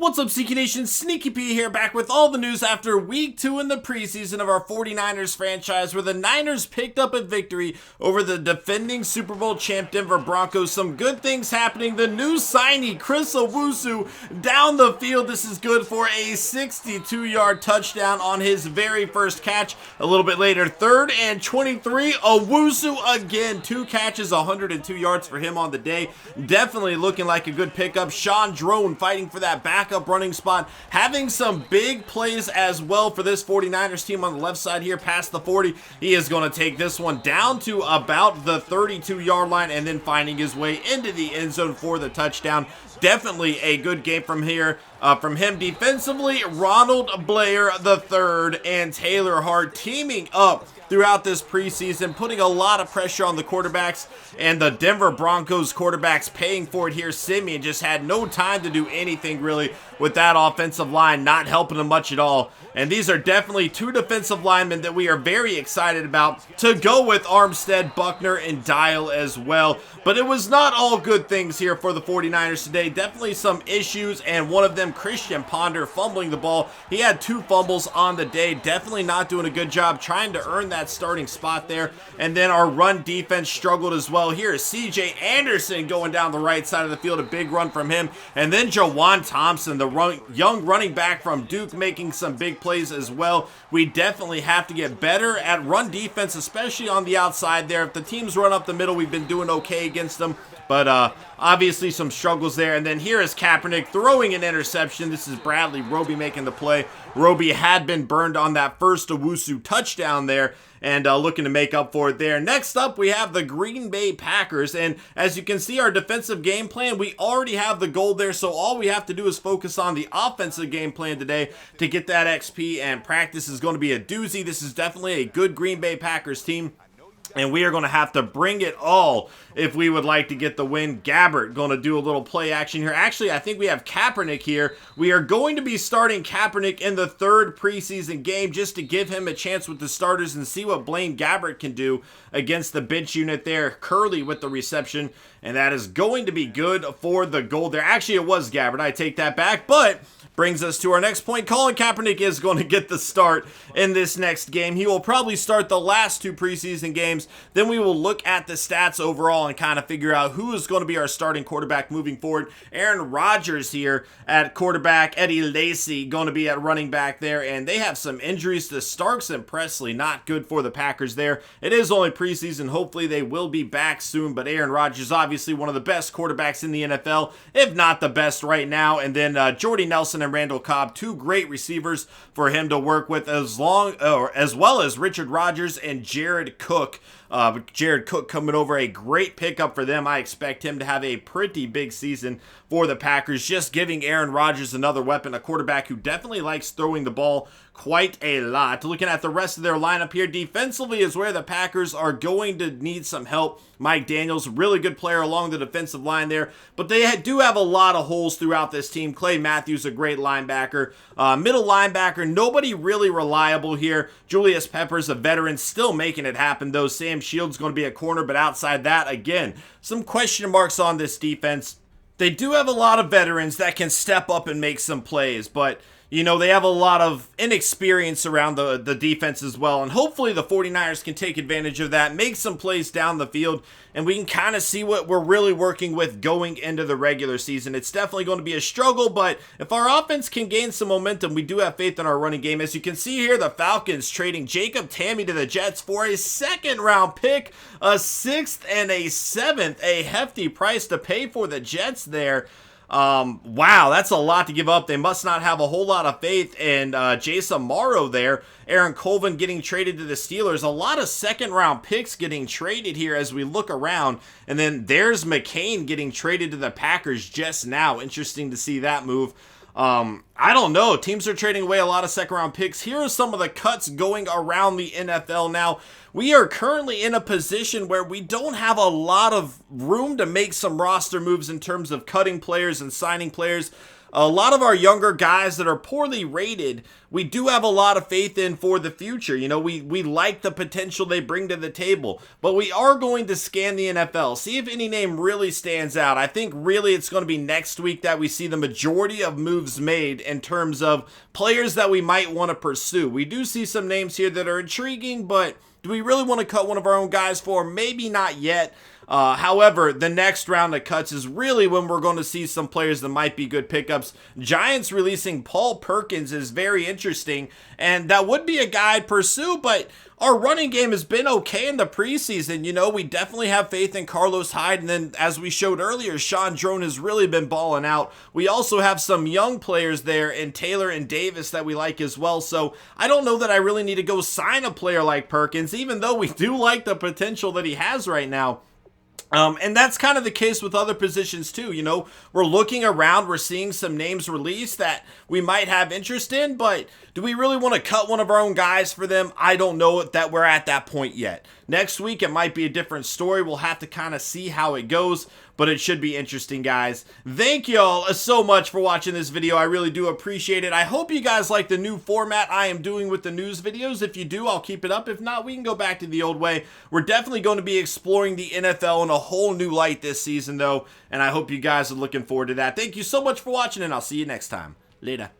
What's up, SnEaKyNation? SnEaKy P here, back with all the news after week 2 in the preseason of our 49ers franchise, where the Niners picked up a victory over the defending Super Bowl champ Denver Broncos. Some good things happening. The new signee, Chris Owusu, down the field. This is good for a 62-yard touchdown on his very first catch. A little bit later, 3rd and 23. Owusu again, 2 catches, 102 yards for him on the day. Definitely looking like a good pickup. Sean Drone fighting for that backup running spot, having some big plays as well for this 49ers team on the left side here past the 40. He is going to take this one down to about the 32-yard line and then finding his way into the end zone for the touchdown. Definitely a good game from him defensively. Ronald Blair III and Taylor Hart teaming up throughout this preseason, putting a lot of pressure on the quarterbacks, and the Denver Broncos quarterbacks paying for it here. Simeon just had no time to do anything really with that offensive line, not helping him much at all. And these are definitely 2 defensive linemen that we are very excited about to go with Armstead, Buckner, and Dial as well. But it was not all good things here for the 49ers today. Definitely some issues, and one of them, Christian Ponder, fumbling the ball. He had 2 fumbles on the day. Definitely not doing a good job trying to earn that starting spot there. And then our run defense struggled as well. Here is CJ Anderson going down the right side of the field. A big run from him. And then Jawan Thompson, the young running back from Duke, making some big plays as well. We definitely have to get better at run defense, especially on the outside there. If the teams run up the middle, we've been doing okay against them. But obviously some struggles there. And then here is Kaepernick throwing an interception. This is Bradley Roby making the play. Roby had been burned on that first Owusu touchdown there, and looking to make up for it there. Next up, we have the Green Bay Packers, and as you can see, our defensive game plan, we already have the goal there, so all we have to do is focus on the offensive game plan today to get that XP, and practice is going to be a doozy. This is definitely a good Green Bay Packers team, and we are going to have to bring it all if we would like to get the win. Gabbert going to do a little play action here. Actually, I think we have Kaepernick here. We are going to be starting Kaepernick in the 3rd preseason game just to give him a chance with the starters and see what Blaine Gabbert can do against the bench unit there. Curley with the reception, and that is going to be good for the goal there. Actually, it was Gabbert. I take that back, but brings us to our next point. Colin Kaepernick is going to get the start in this next game. He will probably start the last 2 preseason games. Then we will look at the stats overall and kind of figure out who is going to be our starting quarterback moving forward. Aaron Rodgers here at quarterback. Eddie Lacy going to be at running back there. And they have some injuries to Starks and Presley. Not good for the Packers there. It is only preseason. Hopefully they will be back soon. But Aaron Rodgers, obviously one of the best quarterbacks in the NFL, if not the best right now. And then Jordy Nelson and Randall Cobb, 2 great receivers for him to work with, as well as Richard Rodgers and Jared Cook. Jared Cook coming over, a great pickup for them. I expect him to have a pretty big season for the Packers, just giving Aaron Rodgers another weapon, a quarterback who definitely likes throwing the ball quite a lot. Looking at the rest of their lineup here, defensively is where the Packers are going to need some help. Mike Daniels, really good player along the defensive line there, but they do have a lot of holes throughout this team. Clay Matthews, a great linebacker. Middle linebacker, nobody really reliable here. Julius Peppers, a veteran, still making it happen, though. Sam Shields going to be a corner, but outside that, again, some question marks on this defense. They do have a lot of veterans that can step up and make some plays, but you know, they have a lot of inexperience around the defense as well, and hopefully the 49ers can take advantage of that, make some plays down the field, and we can kind of see what we're really working with going into the regular season. It's definitely going to be a struggle, but if our offense can gain some momentum, we do have faith in our running game. As you can see here, the Falcons trading Jacob Tamme to the Jets for a 2nd-round pick, a 6th and a 7th, a hefty price to pay for the Jets there. Wow, that's a lot to give up. They must not have a whole lot of faith in Jason Morrow there. Aaron Colvin getting traded to the Steelers. A lot of 2nd-round picks getting traded here as we look around. And then there's McCain getting traded to the Packers just now. Interesting to see that move. I don't know. Teams are trading away a lot of 2nd-round picks. Here are some of the cuts going around the NFL now. We are currently in a position where we don't have a lot of room to make some roster moves in terms of cutting players and signing players. a lot of our younger guys that are poorly rated, we do have a lot of faith in for the future. You know, we like the potential they bring to the table, but we are going to scan the NFL, see if any name really stands out. I think really it's going to be next week that we see the majority of moves made in terms of players that we might want to pursue. We do see some names here that are intriguing, but do we really want to cut one of our own guys for? Maybe not yet. However, the next round of cuts is really when we're going to see some players that might be good pickups. Giants releasing Paul Perkins is very interesting, and that would be a guy I'd pursue, but our running game has been okay in the preseason. You know, we definitely have faith in Carlos Hyde, and then as we showed earlier, Sean Drone has really been balling out. We also have some young players there in Taylor and Davis that we like as well, so I don't know that I really need to go sign a player like Perkins, even though we do like the potential that he has right now. And that's kind of the case with other positions too. You know, we're looking around, we're seeing some names released that we might have interest in, but do we really want to cut one of our own guys for them? I don't know that we're at that point yet. Next week, it might be a different story. We'll have to kind of see how it goes, but it should be interesting, guys. Thank y'all so much for watching this video. I really do appreciate it. I hope you guys like the new format I am doing with the news videos. If you do, I'll keep it up. If not, we can go back to the old way. We're definitely going to be exploring the NFL in a whole new light this season, though, and I hope you guys are looking forward to that. Thank you so much for watching, and I'll see you next time. Later.